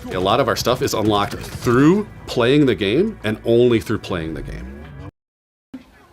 A lot of our stuff is unlocked through playing the game and only through playing the game.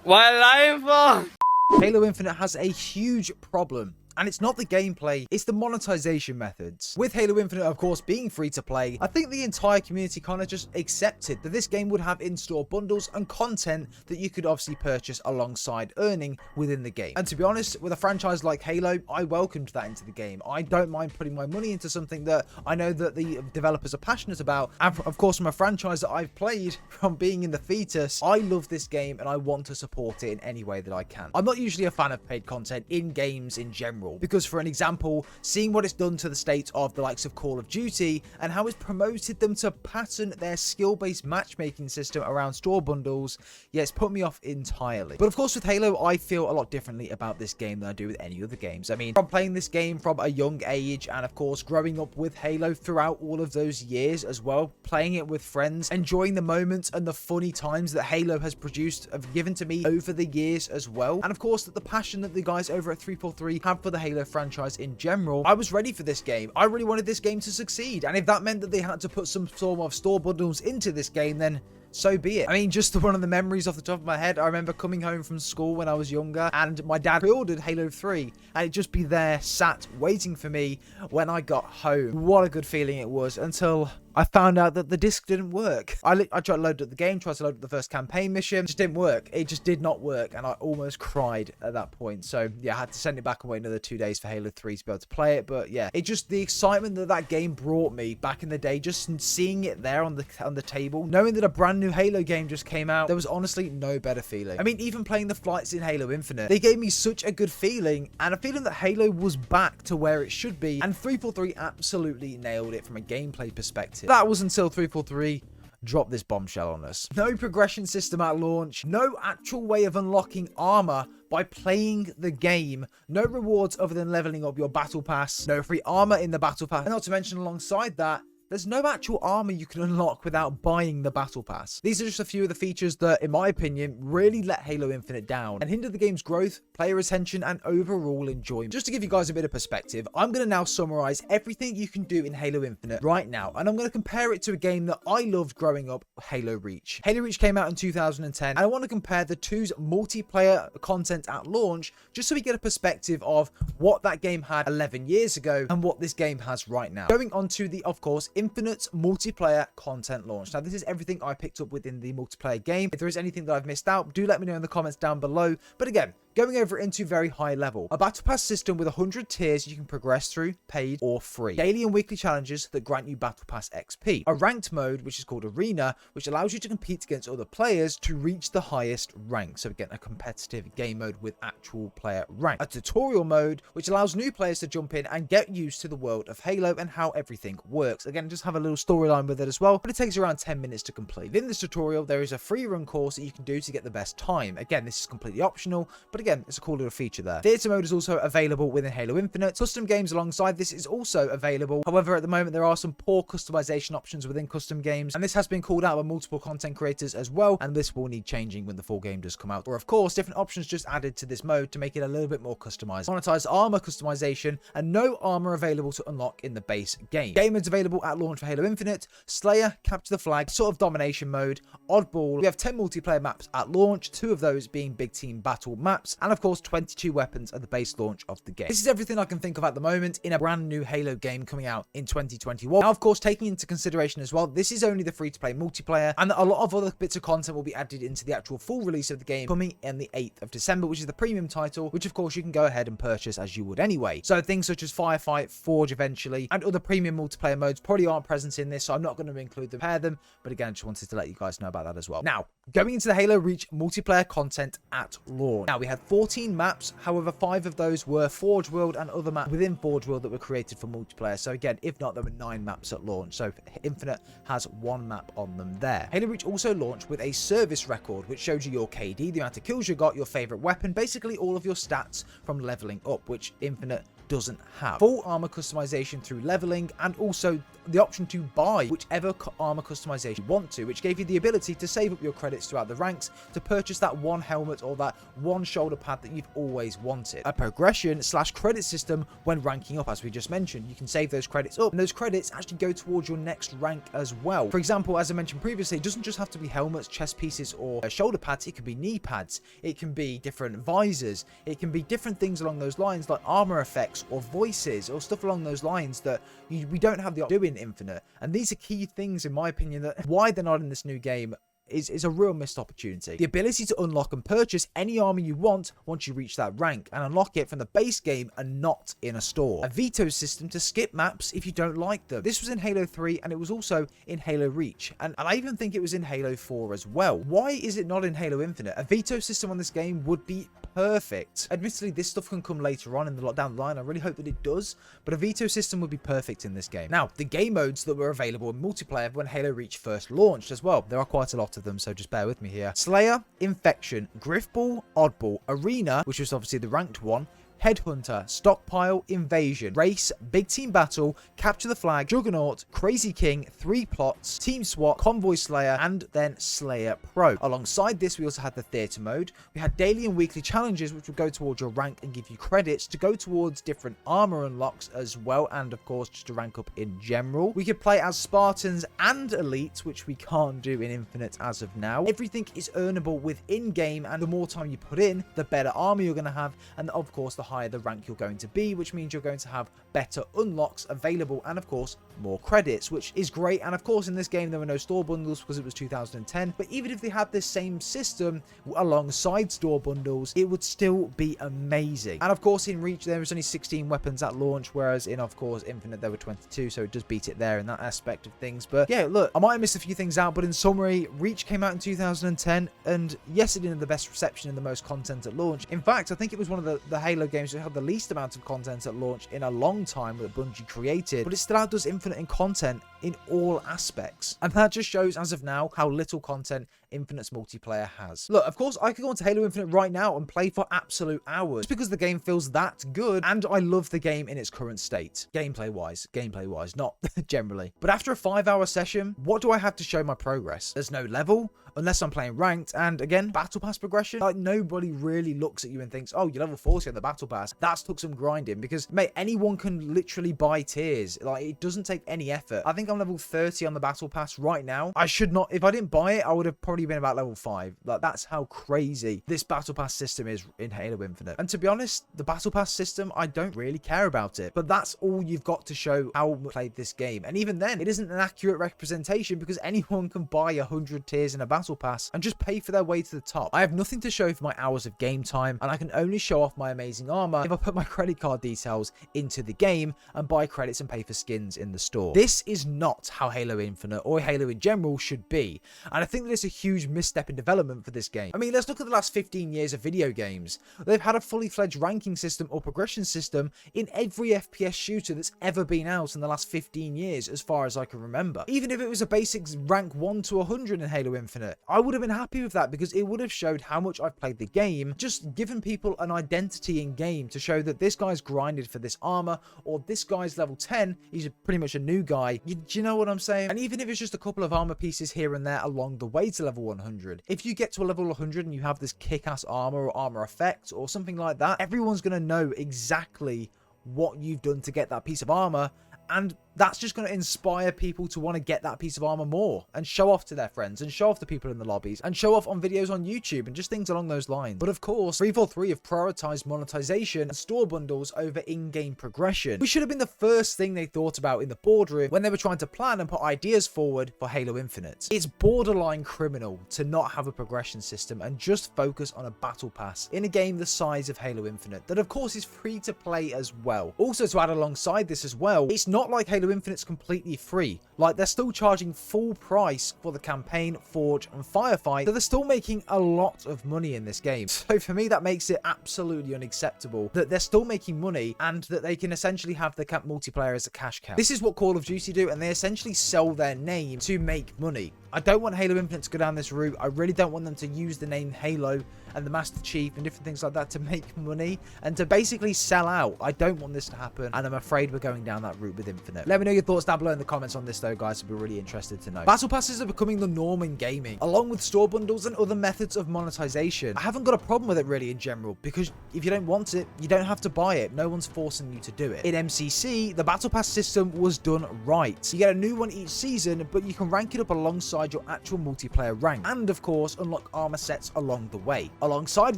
Halo Infinite has a huge problem. And it's not the gameplay, it's the monetization methods. With Halo Infinite, of course, being free to play, I think the entire community kind of just accepted that this game would have in-store bundles and content that you could obviously purchase alongside earning within the game. And to be honest, with a franchise like Halo, I welcomed that into the game. I don't mind putting my money into something that I know that the developers are passionate about. And of course, from a franchise that I've played from being in the fetus, I love this game and I want to support it in any way that I can. I'm not usually a fan of paid content in games in general, because for an example, seeing what it's done to the state of the likes of Call of Duty and how it's promoted them to pattern their skill-based matchmaking system around store bundles, yeah, it's put me off entirely. But of course with Halo, I feel a lot differently about this game than I do with any other games. I mean, from playing this game from a young age and of course growing up with Halo throughout all of those years as well, playing it with friends, enjoying the moments and the funny times that Halo has produced, have given to me over the years as well. And of course that the passion that the guys over at 343 have for the Halo franchise in general, I was ready for this game. I really wanted this game to succeed, and if that meant that they had to put some form of store bundles into this game, then so be it. I mean, just one of the memories off the top of my head, I remember coming home from school when I was younger and my dad pre-ordered Halo 3 and it'd just be there sat waiting for me when I got home. What a good feeling it was, until I found out that the disc didn't work. I tried to load up the game, tried to load up the first campaign mission. It just didn't work. It just did not work. And I almost cried at that point. So yeah, I had to send it back and wait another 2 days for Halo 3 to be able to play it. But yeah, it just, the excitement that that game brought me back in the day, just seeing it there on the table, knowing that a brand new Halo game just came out, there was honestly no better feeling. I mean, even playing the flights in Halo Infinite, they gave me such a good feeling, and a feeling that Halo was back to where it should be. And 343 absolutely nailed it from a gameplay perspective. That was until 343 dropped this bombshell on us. No progression system at launch, no actual way of unlocking armor by playing the game, no rewards other than leveling up your battle pass, no free armor in the battle pass, and not to mention alongside that, there's no actual armor you can unlock without buying the battle pass. These are just a few of the features that, in my opinion, really let Halo Infinite down and hindered the game's growth, player retention, and overall enjoyment. Just to give you guys a bit of perspective, I'm going to now summarize everything you can do in Halo Infinite right now, and I'm going to compare it to a game that I loved growing up, Halo Reach. Halo Reach came out in 2010, and I want to compare the two's multiplayer content at launch, just so we get a perspective of what that game had 11 years ago and what this game has right now. Going on to the, of course, Infinite's multiplayer content launch. Now, this is everything I picked up within the multiplayer game. If there is anything that I've missed out, do let me know in the comments down below. But again, going over it into very high level. A battle pass system with 100 tiers you can progress through, paid or free. Daily and weekly challenges that grant you battle pass XP. A ranked mode, which is called Arena, which allows you to compete against other players to reach the highest rank. So again, a competitive game mode with actual player rank. A tutorial mode, which allows new players to jump in and get used to the world of Halo and how everything works. Again, just have a little storyline with it as well, but it takes around 10 minutes to complete. Within this tutorial, there is a free run course that you can do to get the best time. Again, this is completely optional, but again, it's a cool little feature there. Theater mode is also available within Halo Infinite. Custom games alongside this is also available. However, at the moment, there are some poor customization options within custom games, and this has been called out by multiple content creators as well, and this will need changing when the full game does come out. Or of course, different options just added to this mode to make it a little bit more customized. Monetized armor customization, and no armor available to unlock in the base game. Game modes available at launch for Halo Infinite: Slayer, Capture the Flag, sort of domination mode, Oddball. We have 10 multiplayer maps at launch, 2 of those being big team battle maps, and of course 22 weapons at the base launch of the game. This is everything I can think of at the moment in a brand new Halo game coming out in 2021. Now, of course, taking into consideration as well, this is only the free-to-play multiplayer, and a lot of other bits of content will be added into the actual full release of the game coming in the 8th of December, which is the premium title, which of course you can go ahead and purchase as you would anyway. So things such as Firefight, Forge eventually, and other premium multiplayer modes probably aren't present in this, so I'm not going to include them, pair them, but again, just wanted to let you guys know about that as well. Now, going into the Halo Reach multiplayer content at launch. Now, we had 14 maps, however, 5 of those were Forge World and other maps within Forge World that were created for multiplayer. So again, if not, there were 9 maps at launch. So Infinite has 1 map on them there. Halo Reach also launched with a service record, which showed you your KD, the amount of kills you got, your favorite weapon, basically all of your stats from leveling up, which Infinite doesn't have. Full armor customization through leveling, and also the option to buy whichever armor customization you want to, which gave you the ability to save up your credits throughout the ranks to purchase that one helmet or that one shoulder pad that you've always wanted. A progression / credit system when ranking up, as we just mentioned. You can save those credits up, and those credits actually go towards your next rank as well. For example, as I mentioned previously, it doesn't just have to be helmets, chest pieces, or shoulder pads. It can be knee pads, it can be different visors, it can be different things along those lines, like armor effects or voices or stuff along those lines that we don't have the option to do in Infinite. And these are key things, in my opinion, that why they're not in this new game is a real missed opportunity. The ability to unlock and purchase any armor you want once you reach that rank, and unlock it from the base game and not in a store. A veto system to skip maps if you don't like them. This was in Halo 3, and it was also in Halo Reach, and I even think it was in Halo 4 as well. Why is it not in Halo Infinite? A veto system on this game would be perfect. Admittedly, this stuff can come later on in the down the line. I really hope that it does, but a veto system would be perfect in this game. Now, the game modes that were available in multiplayer when Halo Reach first launched as well. There are quite a lot of them, so just bear with me here. Slayer, Infection, Griffball, Oddball, Arena, which was obviously the ranked one, Headhunter, Stockpile, Invasion, Race, Big Team Battle, Capture the Flag, Juggernaut, Crazy King, 3 Plots, Team SWAT, Convoy Slayer, and then Slayer Pro. Alongside this, we also had the Theatre mode. We had daily and weekly challenges, which would go towards your rank and give you credits to go towards different armor unlocks as well, and of course, just to rank up in general. We could play as Spartans and Elites, which we can't do in Infinite as of now. Everything is earnable within game, and the more time you put in, the better armor you're going to have, and of course, the higher the rank you're going to be, which means you're going to have better unlocks available, and of course more credits, which is great. And of course, in this game there were no store bundles because it was 2010, but even if they had this same system alongside store bundles, it would still be amazing. And of course, in Reach there was only 16 weapons at launch, whereas in, of course, Infinite there were 22, so it does beat it there in that aspect of things. But yeah, look, I might have missed a few things out, but in summary, Reach came out in 2010, and yes, it didn't have the best reception and the most content at launch. In fact, I think it was one of the Halo games that had the least amount of content at launch in a long time that Bungie created, but it still outdoes Infinite in content in all aspects. And that just shows, as of now, how little content Infinite's multiplayer has. Look, of course, I could go onto Halo Infinite right now and play for absolute hours because the game feels that good, and I love the game in its current state. Gameplay-wise, not generally. But after a 5-hour session, what do I have to show my progress? There's no level, unless I'm playing ranked, and again, battle pass progression. Like, nobody really looks at you and thinks, oh, you're level 40 on the battle pass. That's took some grinding, because, mate, anyone can literally buy tiers. Like, it doesn't take any effort. I think I'm level 30 on the battle pass right now. I should not, if I didn't buy it, I would have probably been about level 5. Like, that's how crazy this battle pass system is in Halo Infinite. And to be honest, the battle pass system, I don't really care about it, but that's all you've got to show how we played this game. And even then, it isn't an accurate representation, because anyone can buy 100 tiers in a battle pass and just pay for their way to the top. I have nothing to show for my hours of game time, and I can only show off my amazing armor if I put my credit card details into the game and buy credits and pay for skins in the store. This is not how Halo Infinite or Halo in general should be, and I think that it's a huge misstep in development for this game. I mean, let's look at the last 15 years of video games. They've had a fully fledged ranking system or progression system in every FPS shooter that's ever been out in the last 15 years, as far as I can remember. Even if it was a basic rank 1 to 100 in Halo Infinite, I would have been happy with that, because it would have showed how much I've played the game, just given people an identity in game to show that this guy's grinded for this armor, or this guy's level 10, he's pretty much a new guy. Do you know what I'm saying? And even if it's just a couple of armor pieces here and there along the way to level 100, if you get to a level 100 and you have this kick-ass armor or armor effect or something like that, everyone's going to know exactly what you've done to get that piece of armor, and that's just going to inspire people to want to get that piece of armor more and show off to their friends and show off to people in the lobbies and show off on videos on YouTube and just things along those lines. But of course, 343 have prioritized monetization and store bundles over in-game progression, which should have been the first thing they thought about in the boardroom when they were trying to plan and put ideas forward for Halo Infinite. It's borderline criminal to not have a progression system and just focus on a battle pass in a game the size of Halo Infinite that of course is free to play as well. Also, to add alongside this as well, it's not like Halo Infinite's completely free. Like, they're still charging full price for the campaign, Forge, and Firefight, so they're still making a lot of money in this game. So for me, that makes it absolutely unacceptable that they're still making money and that they can essentially have the camp multiplayer as a cash cow. This is what Call of Duty do, and they essentially sell their name to make money. I don't want Halo Infinite to go down this route. I really don't want them to use the name Halo and the Master Chief and different things like that to make money and to basically sell out. I don't want this to happen, and I'm afraid we're going down that route with Infinite. Let me know your thoughts down below in the comments on this though, guys. I'd be really interested to know. Battle passes are becoming the norm in gaming, along with store bundles and other methods of monetization. I haven't got a problem with it really in general, because if you don't want it, you don't have to buy it. No one's forcing you to do it. In MCC, the Battle Pass system was done right. You get a new one each season, but you can rank it up alongside your actual multiplayer rank, and of course unlock armor sets along the way. Alongside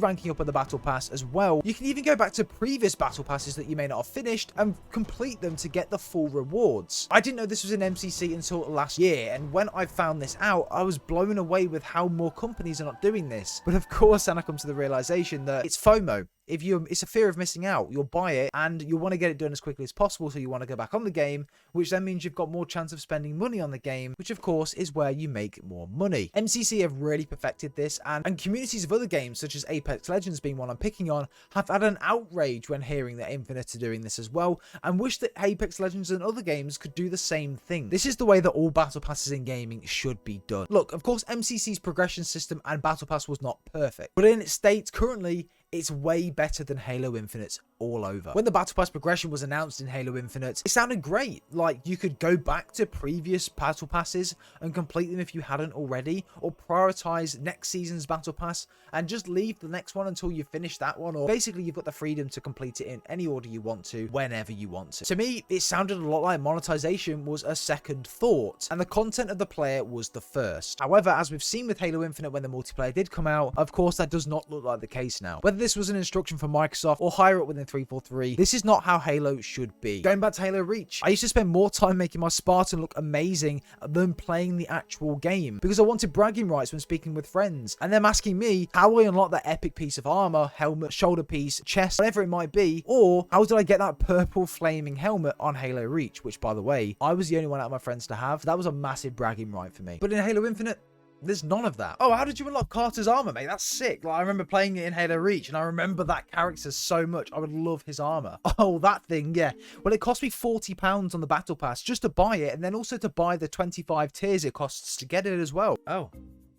ranking up with the Battle Pass as well, you can even go back to previous Battle Passes that you may not have finished and complete them to get the full rewards. I didn't know this was in MCC until last year, and when I found this out, I was blown away with how more companies are not doing this. But of course, then I come to the realization that it's FOMO. It's a fear of missing out. You'll buy it and you'll want to get it done as quickly as possible, so you want to go back on the game, which then means you've got more chance of spending money on the game, which of course is where you make more money. MCC have really perfected this, and communities of other games such as Apex Legends being one I'm picking on have had an outrage when hearing that Infinite are doing this as well, and wish that Apex Legends and other games could do the same thing. This is the way that all battle passes in gaming should be done. Look, of course MCC's progression system and battle pass was not perfect, but in its state currently, it's way better than Halo Infinite all over. When the Battle Pass progression was announced in Halo Infinite, it sounded great. Like, you could go back to previous Battle Passes and complete them if you hadn't already, or prioritize next season's Battle Pass and just leave the next one until you finish that one, or basically you've got the freedom to complete it in any order you want to, whenever you want to. To me, it sounded a lot like monetization was a second thought, and the content of the player was the first. However, as we've seen with Halo Infinite when the multiplayer did come out, of course that does not look like the case now. Whether this was an instruction from Microsoft or higher up within 343, this is not how Halo should be. Going back to Halo Reach, I used to spend more time making my Spartan look amazing than playing the actual game, because I wanted bragging rights when speaking with friends, and them asking me how I unlocked that epic piece of armor, helmet, shoulder piece, chest, whatever it might be, or how did I get that purple flaming helmet on Halo Reach, which by the way, I was the only one out of my friends to have. That was a massive bragging right for me. But in Halo Infinite, there's none of that. Oh, how did you unlock Carter's armor, mate? That's sick. Like, I remember playing it in Halo Reach, and I remember that character so much. I would love his armor. Oh, that thing, yeah. Well, it cost me £40 on the Battle Pass just to buy it, and then also to buy the 25 tiers it costs to get it as well. Oh,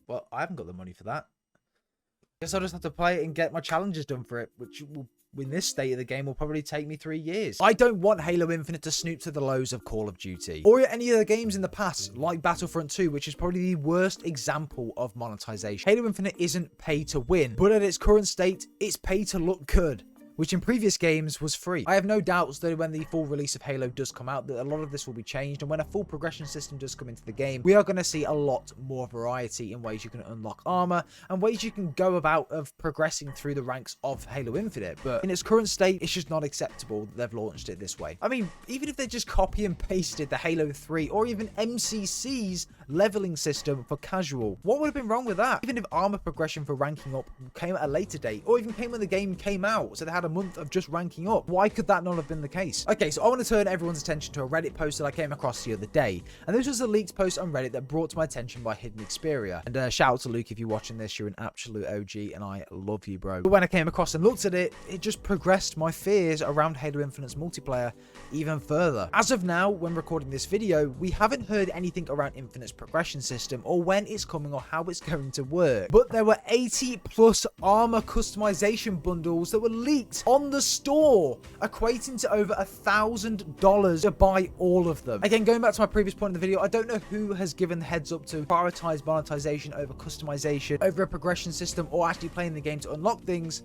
well, I haven't got the money for that. Guess I'll just have to play it and get my challenges done for it, which will, in this state of the game, will probably take me 3 years. I don't want Halo Infinite to snoop to the lows of Call of Duty, or any other games in the past, like Battlefront 2, which is probably the worst example of monetization. Halo Infinite isn't pay to win, but at its current state, it's pay to look good, which in previous games was free. I have no doubts that when the full release of Halo does come out, that a lot of this will be changed, and when a full progression system does come into the game, we are going to see a lot more variety in ways you can unlock armor and ways you can go about of progressing through the ranks of Halo Infinite. But in its current state, it's just not acceptable that they've launched it this way. I mean, even if they just copy and pasted the Halo 3 or even MCC's leveling system for casual, what would have been wrong with that? Even if armor progression for ranking up came at a later date, or even came when the game came out, so they had a month of just ranking up, why could that not have been the case? Okay, so I want to turn everyone's attention to a Reddit post that I came across the other day, and this was a leaked post on Reddit that brought to my attention by Hidden Xperia. And shout out to Luke if you're watching this, you're an absolute OG and I love you, bro. But when I came across and looked at it, it just progressed my fears around Halo Infinite's multiplayer even further. As of now, when recording this video, we haven't heard anything around Infinite's progression system, or when it's coming, or how it's going to work. But there were 80 plus armor customization bundles that were leaked on the store, equating to over $1,000 to buy all of them. Again, going back to my previous point in the video, I don't know who has given the heads up to prioritize monetization over customization, over a progression system, or actually playing the game to unlock things,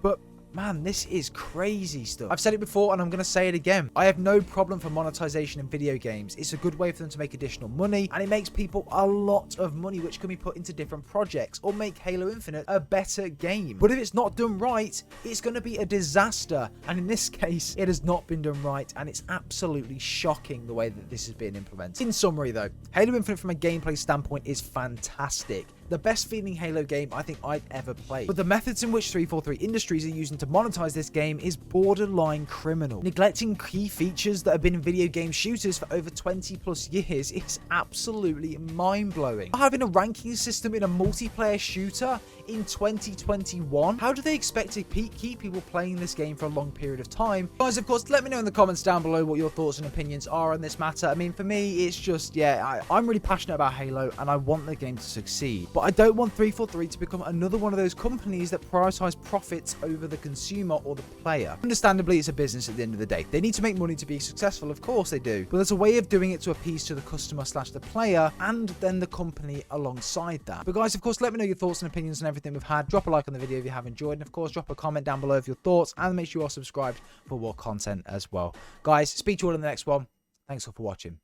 but man, this is crazy stuff. I've said it before and I'm going to say it again. I have no problem for monetization in video games. It's a good way for them to make additional money, and it makes people a lot of money which can be put into different projects or make Halo Infinite a better game. But if it's not done right, it's going to be a disaster. And in this case, it has not been done right, and it's absolutely shocking the way that this has been implemented. In summary though, Halo Infinite from a gameplay standpoint is fantastic. the best feeling Halo game I think I've ever played. But the methods in which 343 Industries are using to monetize this game is borderline criminal. Neglecting key features that have been in video game shooters for over 20 plus years is absolutely mind-blowing. Having a ranking system in a multiplayer shooter in 2021, how do they expect to keep people playing this game for a long period of time? Guys, of course, let me know in the comments down below what your thoughts and opinions are on this matter. I mean, for me, it's just, yeah, I'm really passionate about Halo and I want the game to succeed. But I don't want 343 to become another one of those companies that prioritize profits over the consumer or the player. Understandably, it's a business at the end of the day. They need to make money to be successful, of course they do. But there's a way of doing it to appease to the customer / the player and then the company alongside that. But guys, of course, let me know your thoughts and opinions on everything we've had. Drop a like on the video if you have enjoyed, and of course drop a comment down below of your thoughts, and make sure you are subscribed for more content as well. Guys, speak to you all in the next one. Thanks all for watching.